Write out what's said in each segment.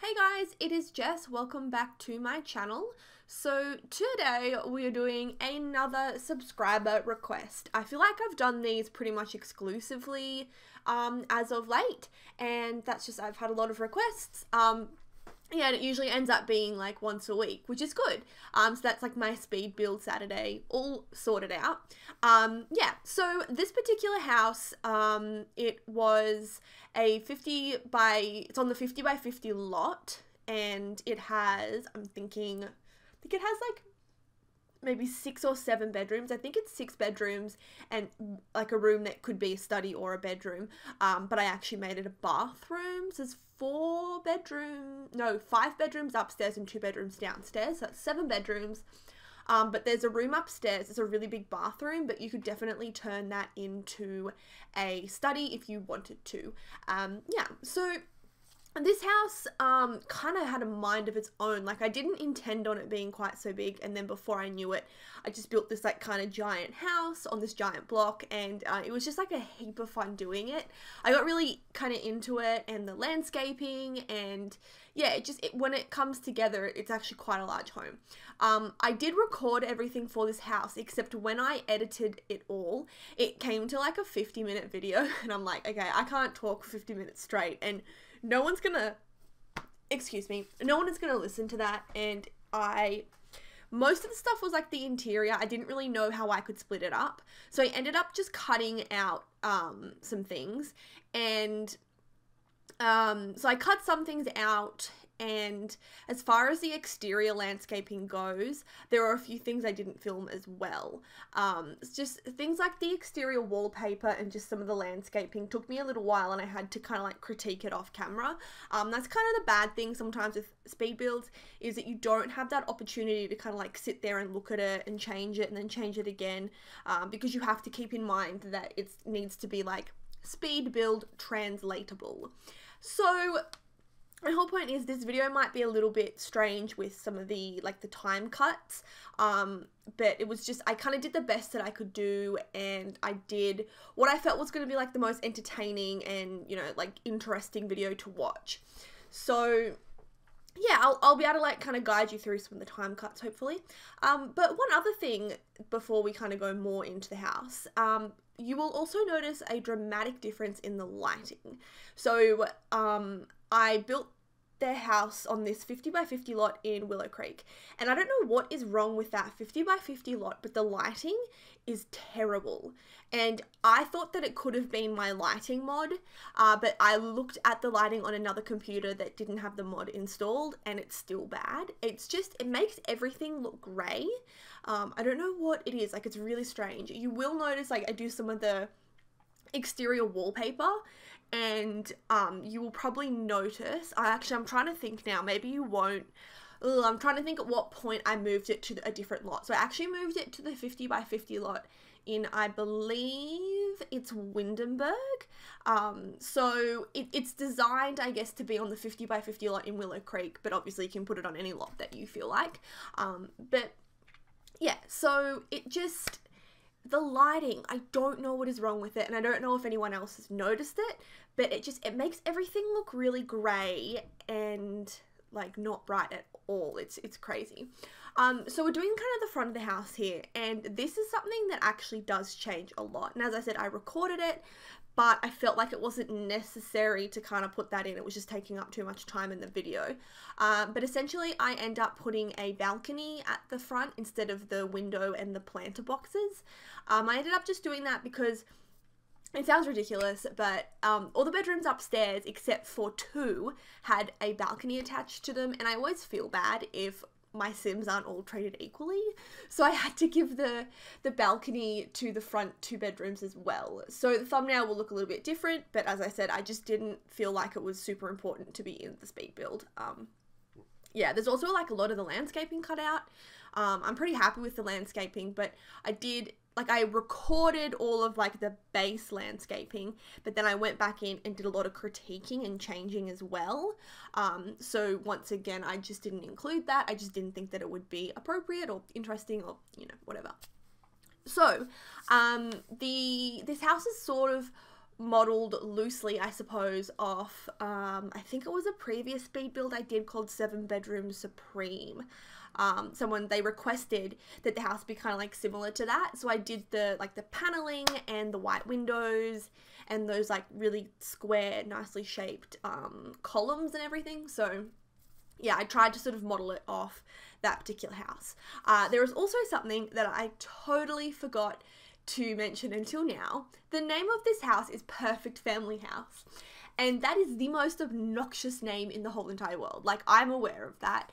Hey guys, it is Jess. Welcome back to my channel. So today we are doing another subscriber request. I feel like I've done these pretty much exclusively as of late, and that's just I've had a lot of requests. Yeah, and it usually ends up being like once a week, which is good. So that's like my speed build Saturday all sorted out. Yeah, so this particular house, it was a it's on the 50 by 50 lot, and it has, I think it has like maybe 6 or 7 bedrooms. I think it's 6 bedrooms and like a room that could be a study or a bedroom. But I actually made it a bathroom. So there's 5 bedrooms upstairs and 2 bedrooms downstairs. So that's 7 bedrooms. But there's a room upstairs. It's a really big bathroom, but you could definitely turn that into a study if you wanted to. Yeah, so this house kind of had a mind of its own. Like, I didn't intend on it being quite so big, and then before I knew it, I just built this like kind of giant house on this giant block, and it was just like a heap of fun doing it. I got really kind of into it and the landscaping, and yeah, when it comes together, it's actually quite a large home. I did record everything for this house, except when I edited it all, it came to like a 50-minute video, and I'm like, okay, I can't talk for 50 minutes straight, and no one is gonna listen to that. And most of the stuff was like the interior. I didn't really know how I could split it up, so I ended up just cutting out some things, and so I cut some things out. And as far as the exterior landscaping goes, there are a few things I didn't film as well. It's just things like the exterior wallpaper and just some of the landscaping took me a little while, and I had to kind of like critique it off camera. That's kind of the bad thing sometimes with speed builds, is that you don't have that opportunity to kind of like sit there and look at it and change it and then change it again, because you have to keep in mind that it needs to be like speed build translatable. So my whole point is this video might be a little bit strange with some of the like the time cuts, but it was just, I kind of did the best that I could do, and I did what I felt was going to be like the most entertaining and, you know, like interesting video to watch. So yeah, I'll be able to like kind of guide you through some of the time cuts hopefully. But one other thing before we kind of go more into the house, you will also notice a dramatic difference in the lighting. So I built their house on this 50 by 50 lot in Willow Creek, and I don't know what is wrong with that 50 by 50 lot, but the lighting is terrible. And I thought that it could have been my lighting mod, but I looked at the lighting on another computer that didn't have the mod installed, and it's still bad. It's just, it makes everything look grey. I don't know what it is, like it's really strange. You will notice like I do some of the exterior wallpaper, and you will probably notice, I'm trying to think now, maybe you won't. I'm trying to think at what point I moved it to a different lot. So I actually moved it to the 50 by 50 lot in, I believe it's Windenburg. So it's designed, I guess, to be on the 50 by 50 lot in Willow Creek, but obviously you can put it on any lot that you feel like. But yeah, so it just, the lighting, I don't know what is wrong with it, and I don't know if anyone else has noticed it, but it makes everything look really grey and like not bright at all. It's crazy. So we're doing kind of the front of the house here, and this is something that actually does change a lot. And as I said, I recorded it, but I felt like it wasn't necessary to kind of put that in. It was just taking up too much time in the video. But essentially I end up putting a balcony at the front instead of the window and the planter boxes. I ended up just doing that because it sounds ridiculous, but all the bedrooms upstairs except for 2 had a balcony attached to them, and I always feel bad if my Sims aren't all treated equally, so I had to give the balcony to the front 2 bedrooms as well. So the thumbnail will look a little bit different, but as I said, I just didn't feel like it was super important to be in the speed build. Yeah, there's also like a lot of the landscaping cut out. I'm pretty happy with the landscaping, but I recorded all of like the base landscaping, but then I went back in and did a lot of critiquing and changing as well. So once again, I just didn't include that. I just didn't think that it would be appropriate or interesting or, you know, whatever. So, this house is sort of modeled loosely, I suppose, off, I think it was a previous speed build I did called 7-Bedroom Supreme. They requested that the house be kind of like similar to that. So I did the paneling and the white windows and those like really square, nicely shaped columns and everything. So yeah, I tried to sort of model it off that particular house. There was also something that I totally forgot to mention until now. The name of this house is Perfect Family House. And that is the most obnoxious name in the whole entire world. Like, I'm aware of that.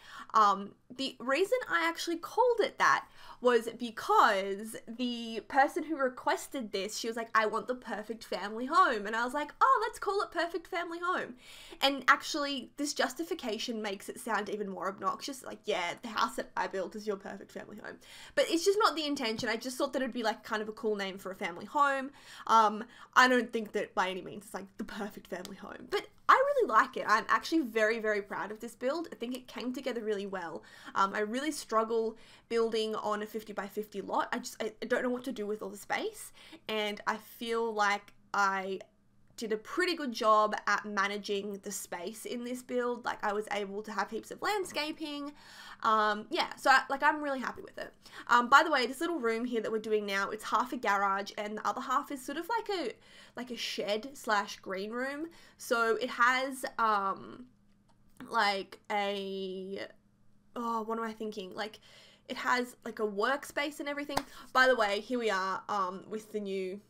The reason I actually called it that was because the person who requested this, she was like, I want the perfect family home. And I was like, oh, let's call it Perfect Family Home. And actually, this justification makes it sound even more obnoxious. Like, yeah, the house that I built is your perfect family home. But it's just not the intention. I just thought that it'd be like kind of a cool name for a family home. I don't think that by any means it's like the perfect family home. But I really like it. I'm actually very, very proud of this build. I think it came together really well. I really struggle building on a 50 by 50 lot. I don't know what to do with all the space. And I feel like I did a pretty good job at managing the space in this build. Like, I was able to have heaps of landscaping. Yeah, so I'm really happy with it. By the way, this little room here that we're doing now, it's half a garage and the other half is sort of like a shed / green room. So it has like a, oh, what am I thinking? Like, it has like a workspace and everything. By the way, here we are with the new,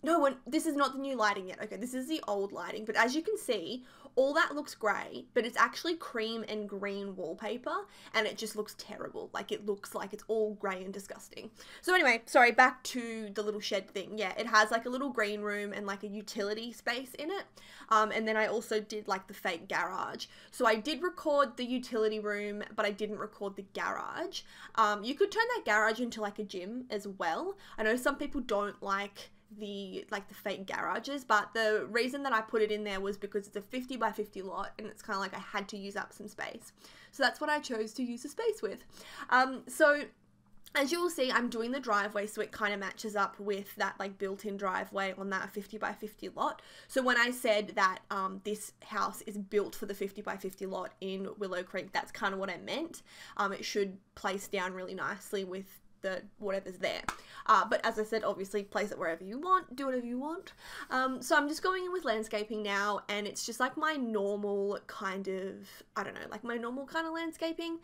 no, this is not the new lighting yet. Okay, this is the old lighting. But as you can see, all that looks grey, but it's actually cream and green wallpaper, and it just looks terrible. Like, it looks like it's all grey and disgusting. So anyway, sorry, back to the little shed thing. Yeah, it has like a little green room and like a utility space in it. And then I also did like the fake garage. So I did record the utility room, but I didn't record the garage. You could turn that garage into like a gym as well. I know some people don't like the fake garages, but the reason that I put it in there was because it's a 50 by 50 lot and it's kind of like I had to use up some space. So that's what I chose to use the space with. So as you will see, I'm doing the driveway so it kind of matches up with that like built-in driveway on that 50 by 50 lot. So when I said that this house is built for the 50 by 50 lot in Willow Creek, that's kind of what I meant. It should place down really nicely with the whatever's there. But as I said, obviously place it wherever you want, do whatever you want. So I'm just going in with landscaping now, and it's just like my normal kind of, I don't know, like my normal kind of landscaping.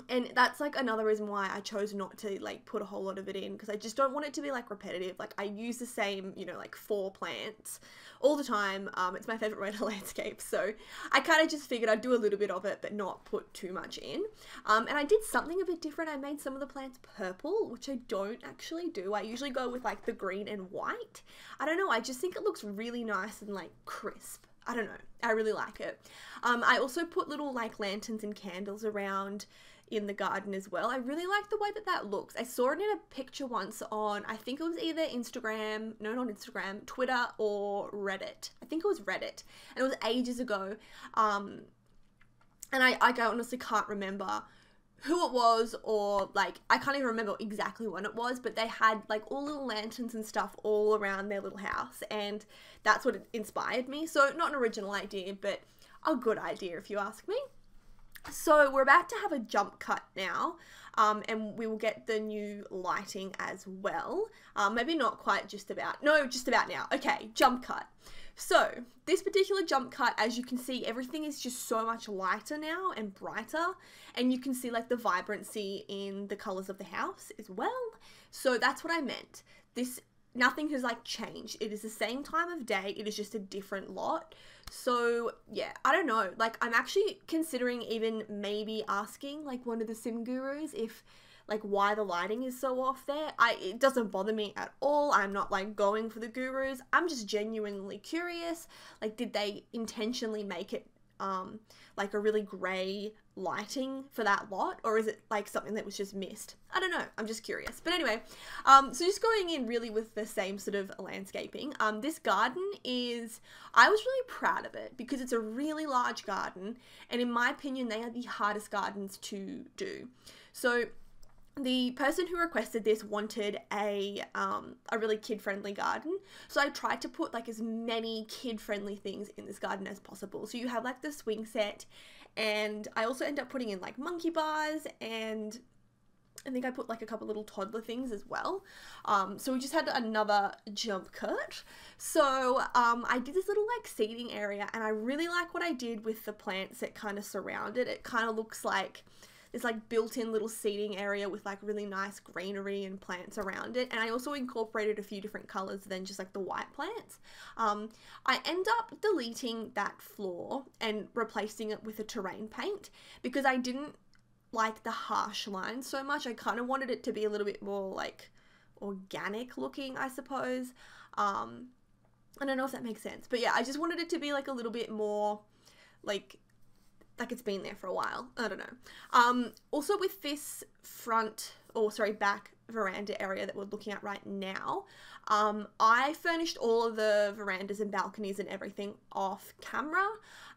And that's like another reason why I chose not to like put a whole lot of it in, because I just don't want it to be like repetitive. Like, I use the same, you know, like 4 plants all the time. It's my favorite way to landscape, so I kind of just figured I'd do a little bit of it but not put too much in. And I did something a bit different. I made some of the plants purple, which I don't actually do. I usually go with like the green and white. I don't know, I just think it looks really nice and like crisp. I don't know, I really like it. I also put little like lanterns and candles around in the garden as well. I really like the way that that looks. I saw it in a picture once on, I think it was either Instagram, no, not Instagram, Twitter or Reddit. I think it was Reddit, and it was ages ago. And I honestly can't remember who it was, or like, I can't even remember exactly when it was, but they had like all little lanterns and stuff all around their little house, and that's what inspired me. So not an original idea, but a good idea if you ask me. So we're about to have a jump cut now, and we will get the new lighting as well. Maybe not quite just about, no, just about now. Okay, jump cut. So this particular jump cut, as you can see, everything is just so much lighter now and brighter, and you can see like the vibrancy in the colors of the house as well. So that's what I meant. Nothing has like changed. It is the same time of day. It is just a different lot. So yeah, I don't know. Like, I'm actually considering even maybe asking like one of the sim gurus if like why the lighting is so off there. It doesn't bother me at all. I'm not like going for the gurus. I'm just genuinely curious. Like, did they intentionally make it like a really grey lighting for that lot, or is it like something that was just missed? I don't know, I'm just curious. But anyway, so just going in really with the same sort of landscaping. This garden is, I was really proud of it because it's a really large garden, and in my opinion they are the hardest gardens to do. So the person who requested this wanted a really kid-friendly garden, so I tried to put like as many kid-friendly things in this garden as possible. So you have like the swing set, and I also end up putting in like monkey bars, and I think I put like a couple little toddler things as well. So we just had another jump cut. So I did this little like seating area, and I really like what I did with the plants that kind of surround it. It kind of looks like this like built-in little seating area with like really nice greenery and plants around it. And I also incorporated a few different colors than just like the white plants. I end up deleting that floor and replacing it with a terrain paint because I didn't like the harsh lines so much. I kind of wanted it to be a little bit more like organic looking, I suppose. I don't know if that makes sense, but yeah, I just wanted it to be like a little bit more like it's been there for a while. I don't know. Also with this back veranda area that we're looking at right now, I furnished all of the verandas and balconies and everything off camera.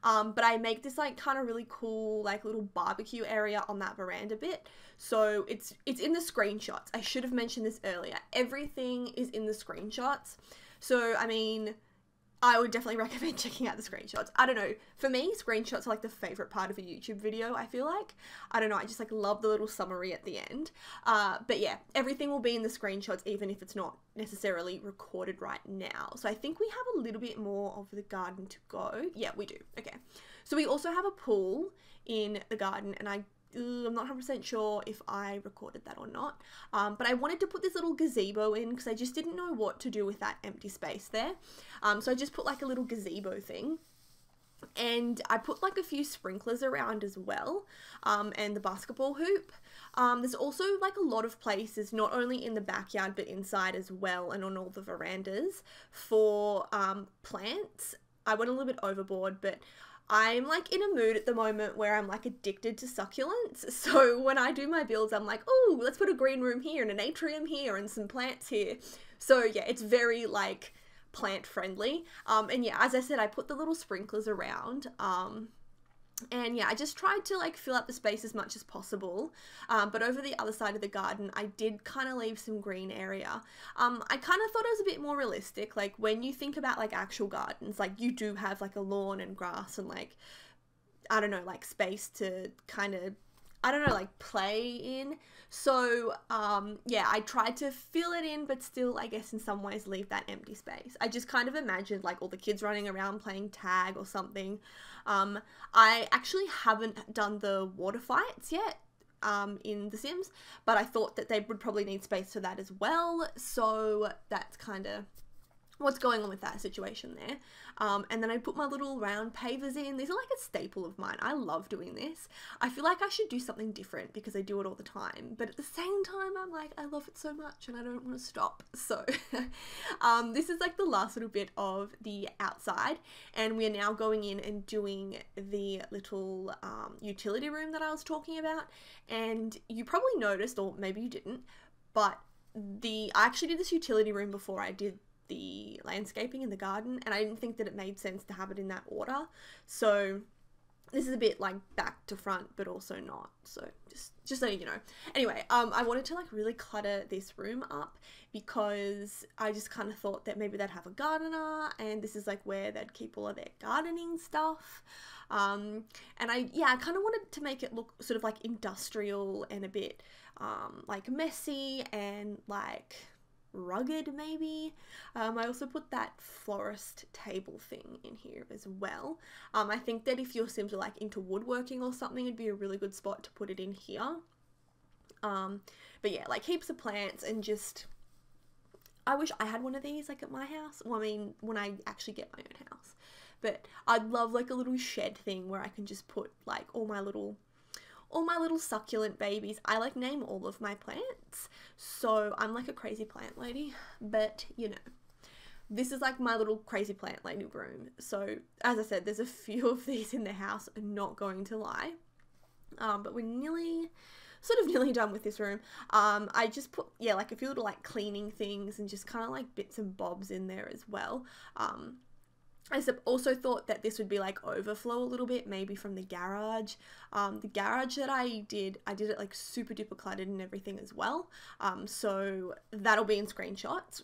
But I make this like kind of really cool like little barbecue area on that veranda bit. So it's in the screenshots. I should have mentioned this earlier. Everything is in the screenshots. So, I mean, I would definitely recommend checking out the screenshots. I don't know. For me, screenshots are like the favorite part of a YouTube video, I feel like. I don't know. I just like love the little summary at the end. But yeah, everything will be in the screenshots, even if it's not necessarily recorded right now. So I think we have a little bit more of the garden to go. Yeah, we do. Okay. So we also have a pool in the garden, and I'm not 100% sure if I recorded that or not, but I wanted to put this little gazebo in because I just didn't know what to do with that empty space there. So I just put like a little gazebo thing, and I put like a few sprinklers around as well, and the basketball hoop. There's also like a lot of places, not only in the backyard but inside as well, and on all the verandas for plants. I went a little bit overboard, but I'm like in a mood at the moment where I'm like addicted to succulents. So when I do my builds, I'm like, oh, let's put a green room here and an atrium here and some plants here. So yeah, it's very like plant friendly. And yeah, as I said, I put the little sprinklers around. And yeah, I just tried to like fill up the space as much as possible. But over the other side of the garden, I did kind of leave some green area. I kind of thought it was a bit more realistic. Like when you think about like actual gardens, like you do have like a lawn and grass and like, I don't know, like space to kind of, I don't know, like play in. So yeah, I tried to fill it in, but still, I guess in some ways leave that empty space. I just kind of imagined like all the kids running around playing tag or something. I actually haven't done the water fights yet in The Sims, but I thought that they would probably need space for that as well. So that's kind of what's going on with that situation there. And then I put my little round pavers in. These are like a staple of mine. I love doing this. I feel like I should do something different because I do it all the time, but at the same time I'm like, I love it so much and I don't want to stop. So this is like the last little bit of the outside, and we are now going in and doing the little utility room that I was talking about. And you probably noticed, or maybe you didn't, but I actually did this utility room before I did the landscaping in the garden, and I didn't think that it made sense to have it in that order. So this is a bit like back to front, but also not. So just so you know. Anyway, I wanted to like really clutter this room up because I just kind of thought that maybe they'd have a gardener, and this is like where they'd keep all of their gardening stuff. And I kind of wanted to make it look sort of like industrial and a bit like messy and like rugged maybe. I also put that florist table thing in here as well. I think that if your Sims are like into woodworking or something, it'd be a really good spot to put it in here. But yeah, like heaps of plants, and just, I wish I had one of these like at my house. Well, I mean, when I actually get my own house. But I'd love like a little shed thing where I can just put like all my little succulent babies. I like name all of my plants, so I'm like a crazy plant lady, but you know, this is like my little crazy plant lady room. So as I said, there's a few of these in the house, I'm not going to lie, but we're nearly done with this room. I just put like a few little like cleaning things and just kind of like bits and bobs in there as well. also thought that this would be like overflow a little bit, maybe from the garage. The garage that I did it like super duper cluttered and everything as well. So that'll be in screenshots.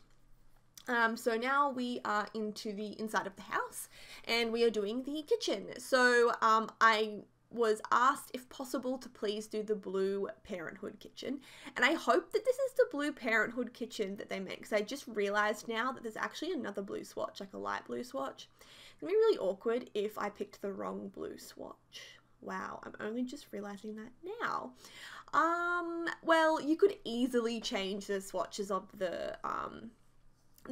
So now we are into the inside of the house and we are doing the kitchen. So I was asked if possible to please do the blue Parenthood kitchen, and I hope that this is the blue Parenthood kitchen that they make, because I just realized now that there's actually another blue swatch, like a light blue swatch. It's gonna be really awkward if I picked the wrong blue swatch. Wow, I'm only just realizing that now. Well, you could easily change the swatches of the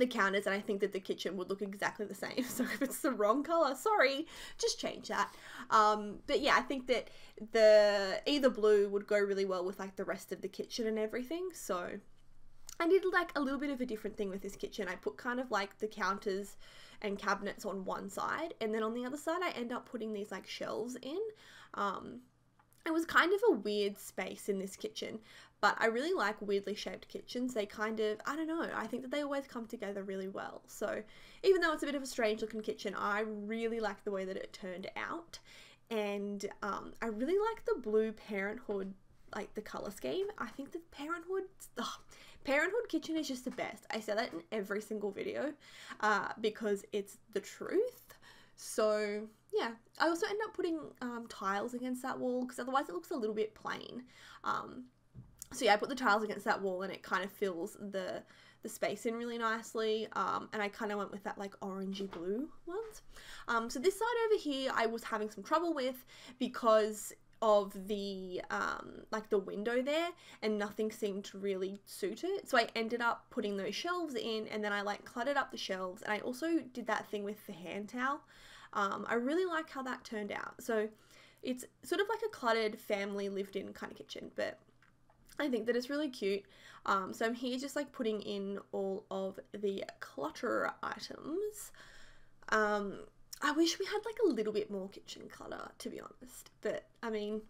counters, and I think that the kitchen would look exactly the same. So if it's the wrong color, sorry, just change that. But yeah, I think that either blue would go really well with like the rest of the kitchen and everything. So I did like a little bit of a different thing with this kitchen. I put kind of like the counters and cabinets on one side, and then on the other side I end up putting these like shelves in. It was kind of a weird space in this kitchen, but I really like weirdly shaped kitchens. They kind of, I don't know, I think that they always come together really well. So even though it's a bit of a strange looking kitchen, I really like the way that it turned out. And I really like the blue Parenthood, like the color scheme. I think the Parenthood kitchen is just the best. I say that in every single video because it's the truth. So yeah, I also end up putting tiles against that wall because otherwise it looks a little bit plain. So yeah, I put the tiles against that wall and it kind of fills the space in really nicely. And I kind of went with that like orangey blue ones. So this side over here I was having some trouble with because of the like the window there, and nothing seemed to really suit it. So I ended up putting those shelves in, and then I like cluttered up the shelves, and I also did that thing with the hand towel. I really like how that turned out. So it's sort of like a cluttered family lived in kind of kitchen, but I think that it's really cute. So I'm here just like putting in all of the clutter items. I wish we had like a little bit more kitchen clutter, to be honest, but I mean,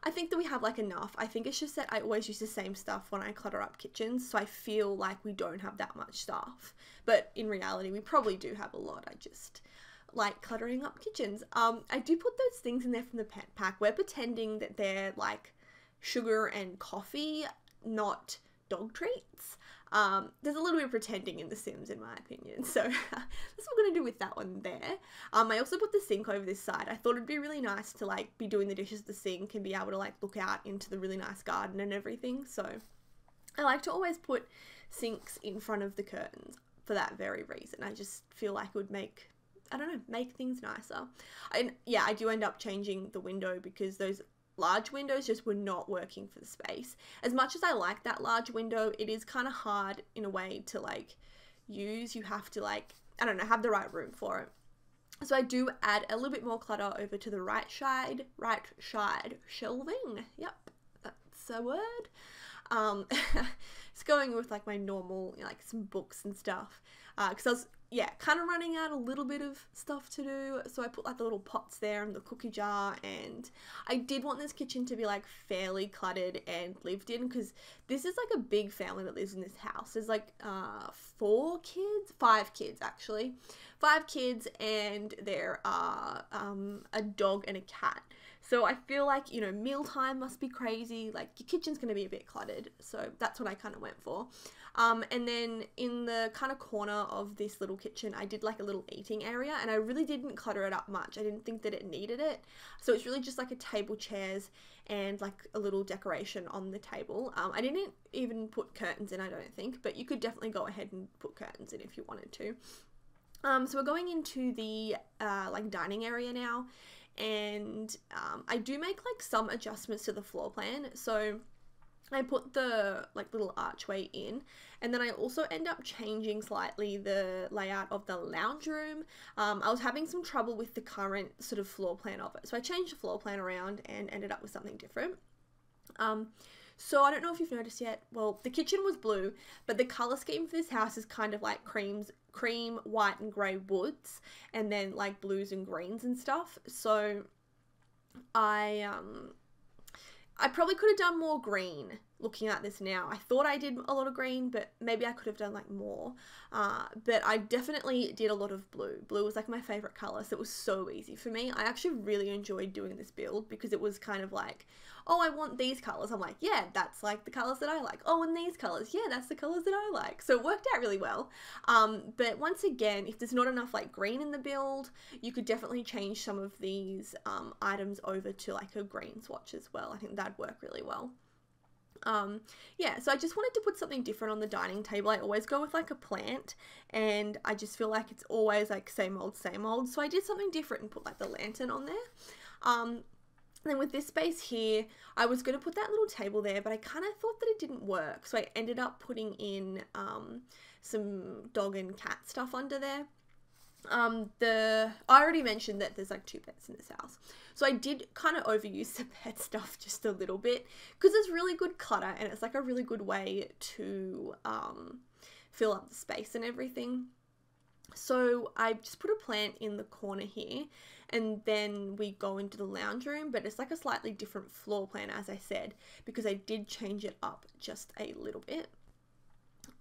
I think that we have like enough. I think it's just that I always use the same stuff when I clutter up kitchens, so I feel like we don't have that much stuff, but in reality we probably do have a lot. I just like cluttering up kitchens. I do put those things in there from the pet pack. We're pretending that they're like sugar and coffee, not dog treats. There's a little bit of pretending in The Sims, in my opinion, so that's what we're gonna do with that one there. I also put the sink over this side. I thought it'd be really nice to like be doing the dishes at the sink and be able to like look out into the really nice garden and everything, so I like to always put sinks in front of the curtains for that very reason. I just feel like it would make, I don't know, make things nicer. And yeah, I do end up changing the window because those large windows just were not working for the space. As much as I like that large window, it is kind of hard in a way to like use. You have to like, I don't know, have the right room for it. So I do add a little bit more clutter over to the right side shelving. Yep, that's a word. It's going with like my normal, like some books and stuff. Because I was, yeah, kind of running out a little bit of stuff to do, so I put like the little pots there and the cookie jar, and I did want this kitchen to be like fairly cluttered and lived in, because this is like a big family that lives in this house. There's like 5 kids actually, 5 kids, and there are a dog and a cat. So I feel like, you know, mealtime must be crazy, like your kitchen's going to be a bit cluttered, so that's what I kind of went for. And then in the kind of corner of this little kitchen, I did like a little eating area, and I really didn't clutter it up much. I didn't think that it needed it. So it's really just like a table, chairs, and like a little decoration on the table. I didn't even put curtains in, I don't think, but you could definitely go ahead and put curtains in if you wanted to. So we're going into the like dining area now, and I do make like some adjustments to the floor plan. So I put the like little archway in, and then I also end up changing slightly the layout of the lounge room. I was having some trouble with the current sort of floor plan of it, so I changed the floor plan around and ended up with something different. So I don't know if you've noticed yet, well, the kitchen was blue, but the color scheme for this house is kind of like cream, white and grey woods, and then like blues and greens and stuff. So I probably could have done more green looking at this now, I thought I did a lot of green, but maybe I could have done like more. But I definitely did a lot of blue. Blue was like my favorite color, so it was so easy for me. I actually really enjoyed doing this build because it was kind of like, oh, I want these colors. I'm like, yeah, that's like the colors that I like. Oh, and these colors, yeah, that's the colors that I like. So it worked out really well. But once again, if there's not enough like green in the build, you could definitely change some of these items over to like a green swatch as well. I think that'd work really well. Yeah, so I just wanted to put something different on the dining table. I always go with like a plant, and I just feel like it's always like same old, same old. So I did something different and put like the lantern on there. Then with this space here, I was going to put that little table there, but I kind of thought that it didn't work. So I ended up putting in some dog and cat stuff under there. I already mentioned that there's like 2 pets in this house. So I did kind of overuse the pet stuff just a little bit because it's really good clutter and it's like a really good way to fill up the space and everything. So I just put a plant in the corner here, and then we go into the lounge room, but it's like a slightly different floor plan, as I said, because I did change it up just a little bit.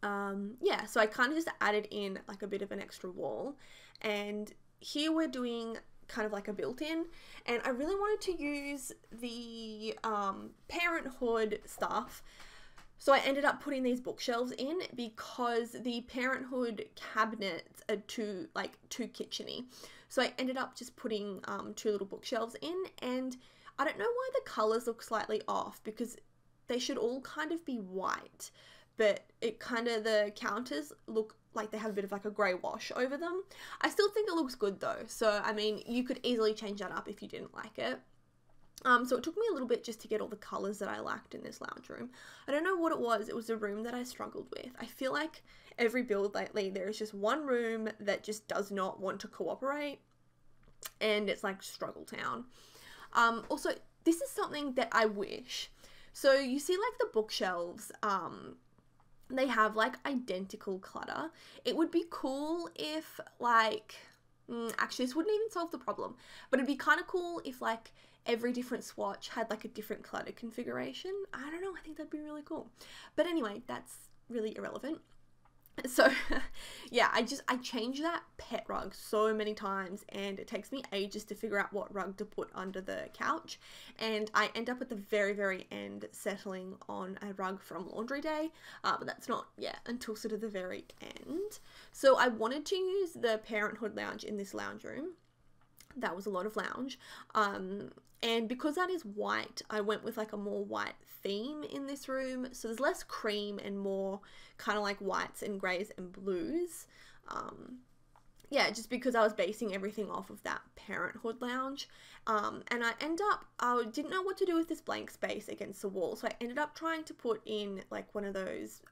Yeah, so I kind of just added in like a bit of an extra wall, and here we're doing kind of like a built-in, and I really wanted to use the Parenthood stuff. So I ended up putting these bookshelves in because the Parenthood cabinets are too kitcheny. So I ended up just putting 2 little bookshelves in, and I don't know why the colors look slightly off because they should all kind of be white, but it kind of, the counters look like they have a bit of like a grey wash over them. I still think it looks good though. So, I mean, you could easily change that up if you didn't like it. So it took me a little bit just to get all the colours that I liked in this lounge room. I don't know what it was. It was a room that I struggled with. I feel like every build lately, there is just one room that just does not want to cooperate, and it's like struggle town. Also, this is something that I wish. So you see like the bookshelves, they have like identical clutter. It would be cool if like, actually this wouldn't even solve the problem, but it'd be kind of cool if like every different swatch had like a different clutter configuration. I don't know, I think that'd be really cool. But anyway, that's really irrelevant. So yeah, I changed that pet rug so many times, and it takes me ages to figure out what rug to put under the couch, and I end up at the very, very end settling on a rug from laundry day, but that's not yet until sort of the very end. So I wanted to use the Parenthood lounge in this lounge room. That was a lot of lounge, and because that is white, I went with like a more white theme in this room, so there's less cream and more kind of like whites and greys and blues. Yeah, just because I was basing everything off of that Parenthood lounge, and I didn't know what to do with this blank space against the wall, so I ended up trying to put in like one of those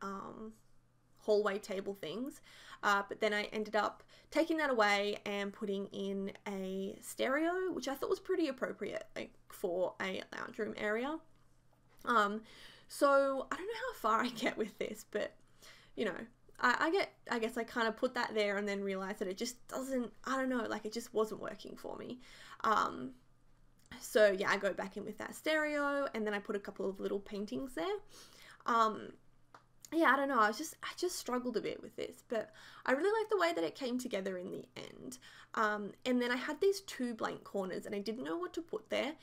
hallway table things, but then I ended up taking that away and putting in a stereo, which I thought was pretty appropriate like for a lounge room area. So I don't know how far I get with this, but you know, I guess I kind of put that there and then realized that it just doesn't, I don't know, like it just wasn't working for me. So yeah, I go back in with that stereo, and then I put a couple of little paintings there. Yeah, I don't know, I just struggled a bit with this, but I really like the way that it came together in the end. And then I had these 2 blank corners, and I didn't know what to put there.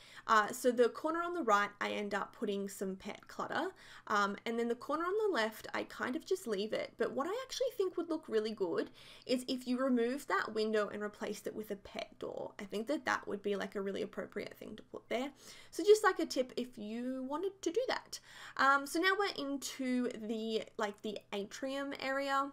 So the corner on the right, I end up putting some pet clutter, and then the corner on the left, I kind of just leave it. But what I actually think would look really good is if you remove that window and replaced it with a pet door. I think that that would be like a really appropriate thing to put there. So just like a tip if you wanted to do that. So now we're into the atrium area.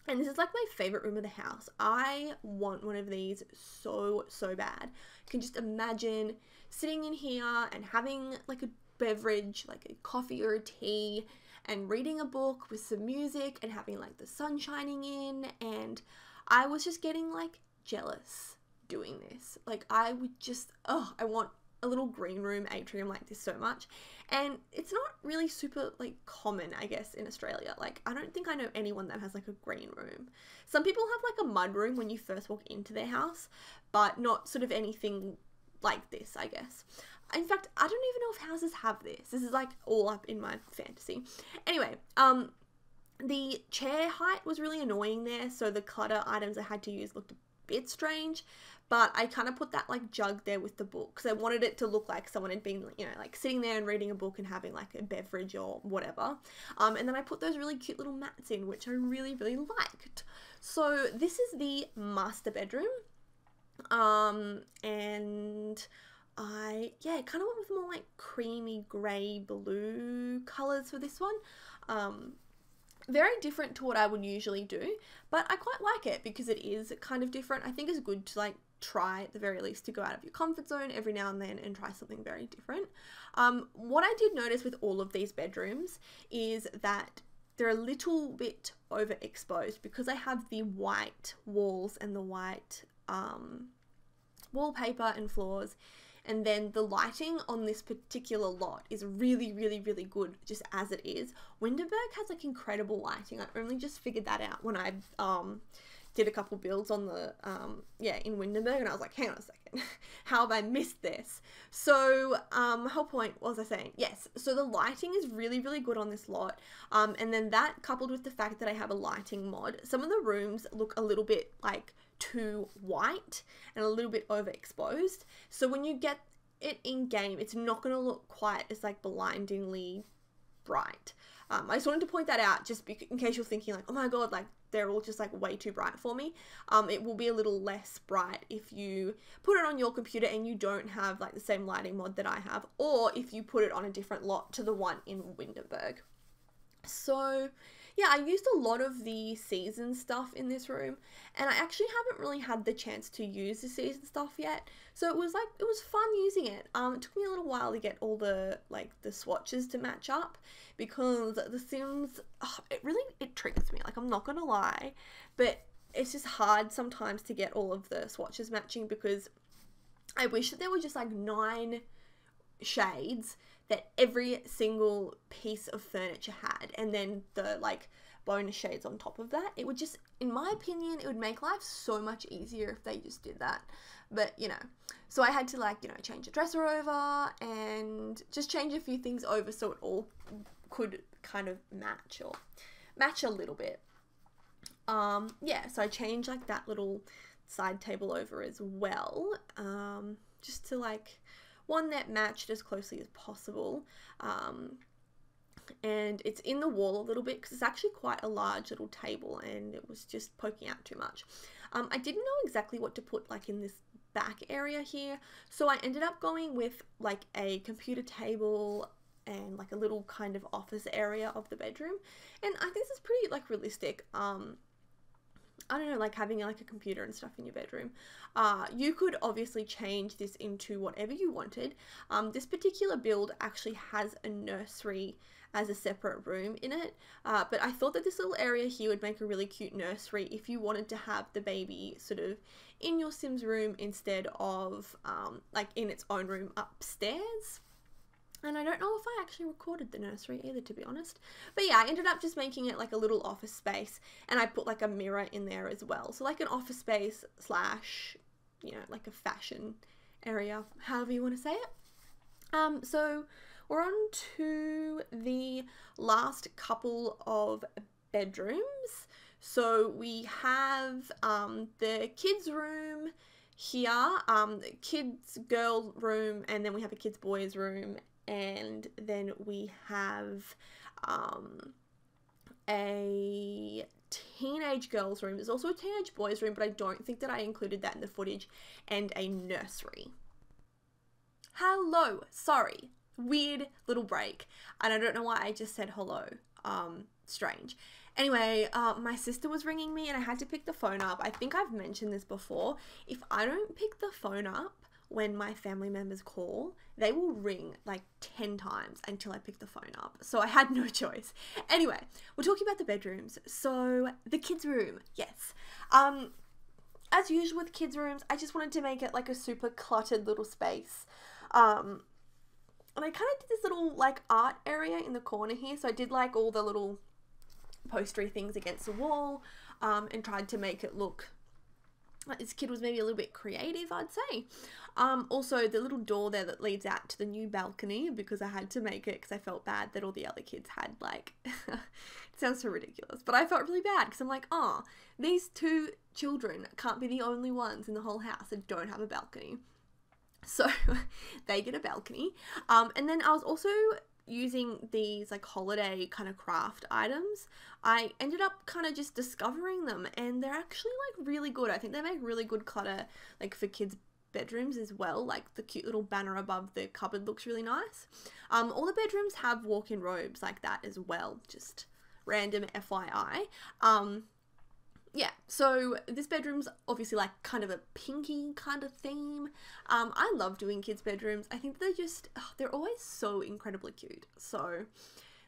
And this is like my favorite room of the house. I want one of these so bad. You can just imagine sitting in here and having like a beverage, like a coffee or a tea, and reading a book with some music and having like the sun shining in. And I was just getting like jealous doing this. Like I would just, I want a little green room atrium like this so much. And it's not really super like common, I guess, in Australia. Like I don't think I know anyone that has like a green room. Some people have like a mud room when you first walk into their house, but not sort of anything like this, I guess. In fact, I don't even know if houses have this. This is like all up in my fantasy. Anyway, the chair height was really annoying there, so the clutter items I had to use looked a bit strange, but I kind of put that like jug there with the book because I wanted it to look like someone had been, you know, like sitting there and reading a book and having like a beverage or whatever. And then I put those really cute little mats in, which I really, really liked. So this is the master bedroom. And I, yeah, kind of went with more like creamy grey blue colours for this one. Very different to what I would usually do, but I quite like it because it is kind of different. I think it's good to like try at the very least to go out of your comfort zone every now and then and try something very different. What I did notice with all of these bedrooms is that they're a little bit overexposed because I have the white walls and the white wallpaper and floors. And then the lighting on this particular lot is really, really, really good just as it is. Windenburg has like incredible lighting. I only just figured that out when I did a couple builds on the, in Windenburg, and I was like, hang on a second, how have I missed this? So my whole point, what was I saying? Yes, so the lighting is really, really good on this lot. And then that coupled with the fact that I have a lighting mod, some of the rooms look a little bit like too white and a little bit overexposed. So when you get it in game, it's not going to look quite as like blindingly bright. I just wanted to point that out just in case you're thinking like, oh my god, like they're all just like way too bright for me. It will be a little less bright if you put it on your computer and you don't have like the same lighting mod that I have, or if you put it on a different lot to the one in Windenburg. So yeah, I used a lot of the season stuff in this room, and I actually haven't really had the chance to use the season stuff yet. So it was fun using it. It took me a little while to get all the swatches to match up because The Sims, it triggers me. Like, I'm not gonna lie, but it's just hard sometimes to get all of the swatches matching because I wish that there were just like 9 shades that every single piece of furniture had, and then the like bonus shades on top of that. It would just, in my opinion, it would make life so much easier if they just did that. But you know, so I had to like, you know, change the dresser over and just change a few things over so it all could kind of match a little bit. Yeah, so I changed like that little side table over as well, just to like one that matched as closely as possible. And it's in the wall a little bit because it's actually quite a large little table and it was just poking out too much. I didn't know exactly what to put like in this back area here, so I ended up going with like a computer table and like a little kind of office area of the bedroom, and I think this is pretty like realistic. I don't know, like having like a computer and stuff in your bedroom. You could obviously change this into whatever you wanted. This particular build actually has a nursery as a separate room in it, but I thought that this little area here would make a really cute nursery if you wanted to have the baby sort of in your Sims room instead of like in its own room upstairs. And I don't know if I actually recorded the nursery either, to be honest. But yeah, I ended up just making it like a little office space, and I put like a mirror in there as well. So like an office space slash, you know, like a fashion area, however you want to say it. So we're on to the last couple of bedrooms. So we have the kids' room here, the kids' girl room, and then we have a kids' boys room. And then we have a teenage girls room. There's also a teenage boys room, but I don't think that I included that in the footage, and a nursery. Hello, sorry, weird little break. And I don't know why I just said hello. Strange. Anyway, my sister was ringing me and I had to pick the phone up. I think I've mentioned this before. If I don't pick the phone up when my family members call, they will ring like 10 times until I pick the phone up. So I had no choice. Anyway, we're talking about the bedrooms. So the kids' room, yes. As usual with kids' rooms, I just wanted to make it like a super cluttered little space. And I kind of did this little like art area in the corner here. So I did like all the little postery things against the wall, and tried to make it look this kid was maybe a little bit creative, I'd say. Also, the little door there that leads out to the new balcony, because I had to make it because I felt bad that all the other kids had, like, it sounds so ridiculous, but I felt really bad because I'm like, oh, these 2 children can't be the only ones in the whole house that don't have a balcony. So they get a balcony. And then I was also using these like holiday kind of craft items. I ended up kind of just discovering them, and they're actually like really good. I think they make really good clutter like for kids' bedrooms as well. Like the cute little banner above the cupboard looks really nice. All the bedrooms have walk-in robes like that as well, just random FYI. Yeah, so this bedroom's obviously like kind of a pinky kind of theme. I love doing kids' bedrooms. I think they're just, they're always so incredibly cute. So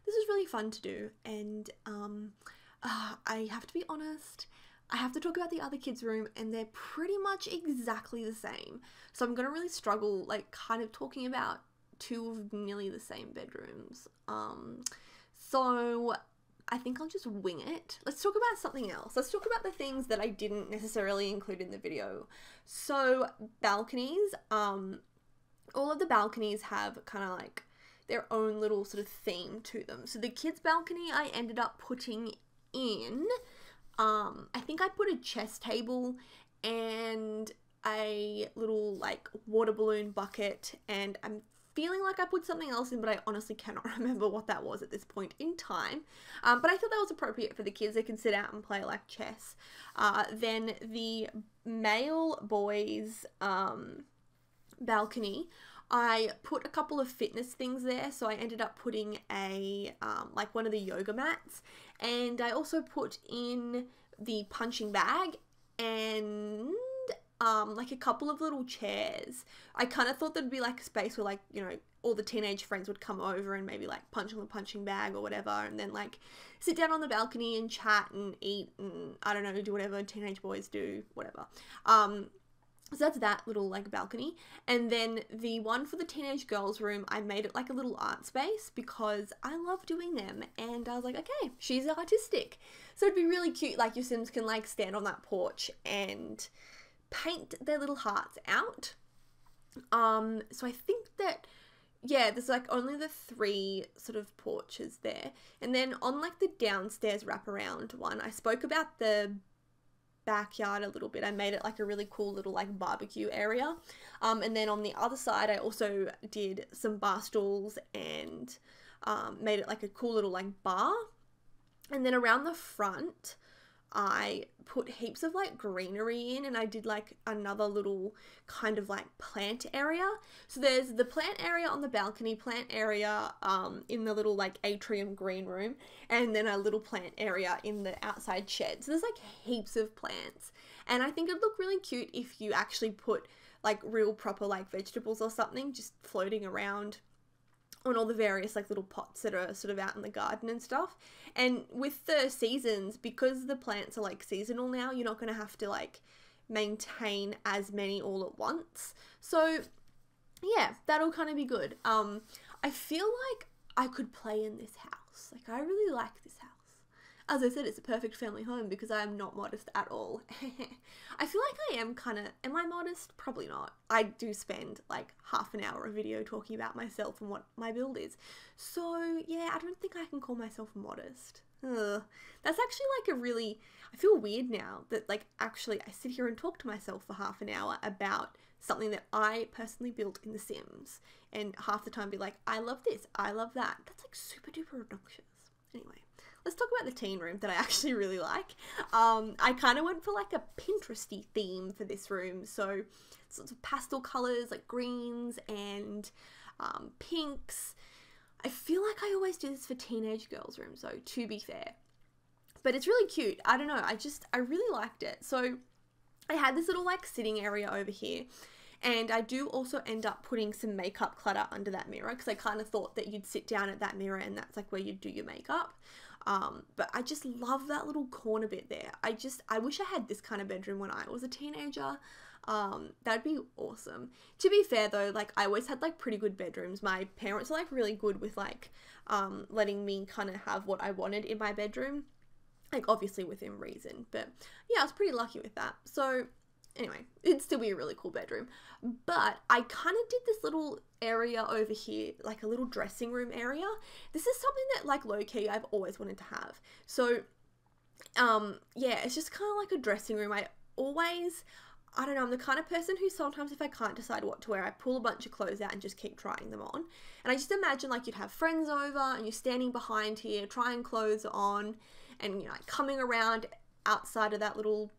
this is really fun to do. And I have to be honest, I have to talk about the other kids' room, and they're pretty much exactly the same. So I'm going to really struggle like kind of talking about 2 of nearly the same bedrooms. So I think I'll just wing it. Let's talk about something else. Let's talk about the things that I didn't necessarily include in the video. So balconies, all of the balconies have kind of like their own little sort of theme to them. So the kids' balcony I ended up putting in, I think I put a chess table and a little like water balloon bucket, and I'm feeling like I put something else in, but I honestly cannot remember what that was at this point in time. But I thought that was appropriate for the kids. They can sit out and play like chess. Then the male boys' balcony, I put a couple of fitness things there. So I ended up putting a like one of the yoga mats, and I also put in the punching bag and like a couple of little chairs. I kind of thought there'd be like a space where like, you know, all the teenage friends would come over and maybe like punch on the punching bag or whatever, and then like sit down on the balcony and chat and eat and I don't know, do whatever teenage boys do, whatever. So that's that little like balcony. And then the one for the teenage girls room, I made it like a little art space because I love doing them, and I was like, okay, she's artistic, so it'd be really cute, like your Sims can like stand on that porch and paint their little hearts out. So I think that, yeah, there's like only the 3 sort of porches there. And then on like the downstairs wraparound one, I spoke about the backyard a little bit. I made it like a really cool little like barbecue area. And then on the other side, I also did some bar stools and made it like a cool little like bar. And then around the front, I put heaps of like greenery in, and I did like another little kind of like plant area. So there's the plant area on the balcony, plant area in the little like atrium green room, and then a little plant area in the outside shed. So there's like heaps of plants, and I think it'd look really cute if you actually put like real proper like vegetables or something just floating around on all the various like little pots that are sort of out in the garden and stuff. And with the seasons, because the plants are like seasonal now, you're not going to have to like maintain as many all at once. So yeah, that'll kind of be good. I feel like I could play in this house. Like I really like this house. As I said, it's a perfect family home because I am not modest at all. I feel like I am kind of, am I modest? Probably not. I do spend like half an hour a video talking about myself and what my build is. So yeah, I don't think I can call myself modest. Ugh. That's actually like a really, I feel weird now that like actually I sit here and talk to myself for half an hour about something that I personally built in The Sims, and half the time be like, I love this, I love that. That's like super duper obnoxious. Anyway. Let's talk about the teen room that I actually really like. I kind of went for like a Pinteresty theme for this room. So sorts of pastel colors like greens and pinks. I feel like I always do this for teenage girls' rooms though, to be fair. But it's really cute. I don't know. I really liked it. So I had this little like sitting area over here. And I do also end up putting some makeup clutter under that mirror because I kind of thought that you'd sit down at that mirror and that's like where you'd do your makeup. But I just love that little corner bit there. I wish I had this kind of bedroom when I was a teenager. That'd be awesome. To be fair though, like I always had like pretty good bedrooms. My parents are like really good with like, letting me kind of have what I wanted in my bedroom. Like obviously within reason, but yeah, I was pretty lucky with that. So Anyway, it'd still be a really cool bedroom. But I kind of did this little area over here, like a little dressing room area. This is something that, like, low-key I've always wanted to have. So, yeah, it's just kind of like a dressing room. I don't know, I'm the kind of person who sometimes if I can't decide what to wear, I pull a bunch of clothes out and just keep trying them on. And I just imagine, like, you'd have friends over and you're standing behind here trying clothes on and, you know, like, coming around outside of that little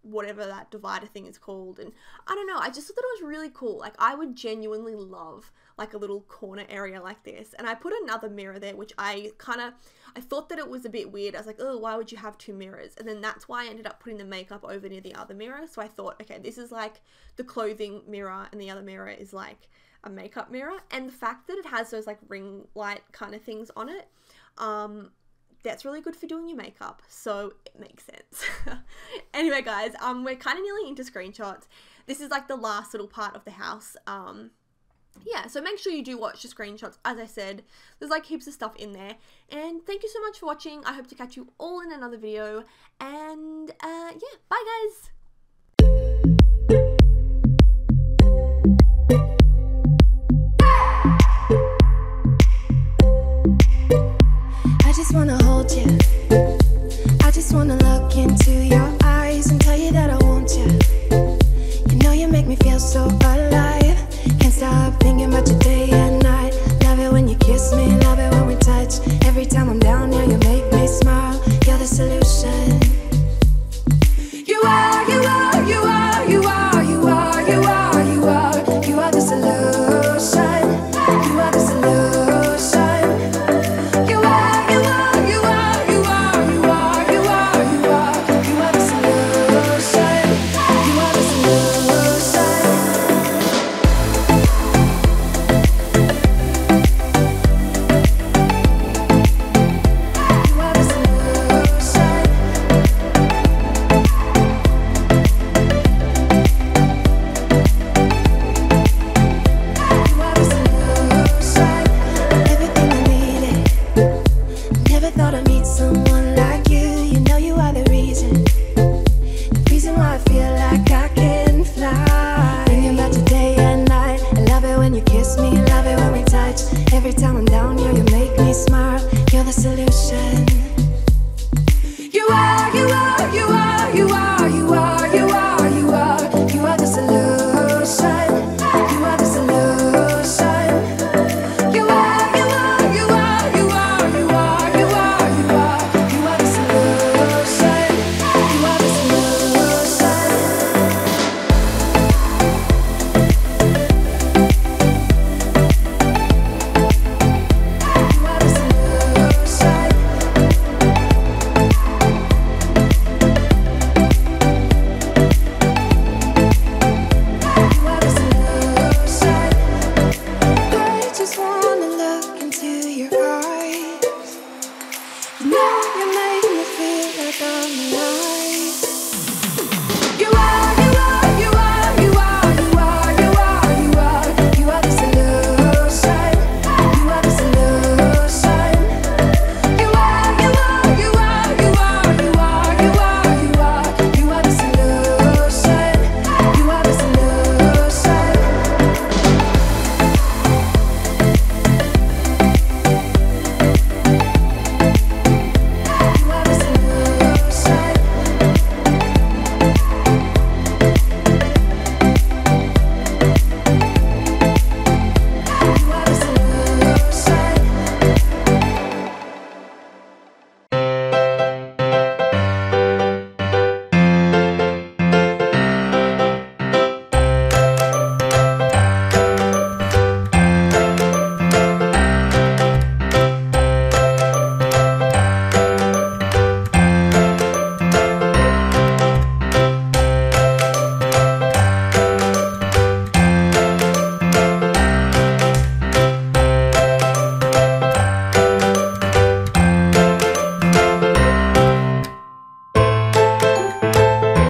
whatever that divider thing is called. And I don't know, I just thought that it was really cool. Like, I would genuinely love like a little corner area like this. And I put another mirror there, which I thought that it was a bit weird. I was like, oh, why would you have two mirrors? And then that's why I ended up putting the makeup over near the other mirror. So I thought, okay, this is like the clothing mirror and the other mirror is like a makeup mirror. And the fact that it has those like ring light kind of things on it, that's really good for doing your makeup, so it makes sense. Anyway, guys, we're kind of nearly into screenshots. This is like the last little part of the house. Yeah, so make sure you do watch the screenshots. As I said, there's like heaps of stuff in there. And thank you so much for watching. I hope to catch you all in another video. And yeah, bye guys!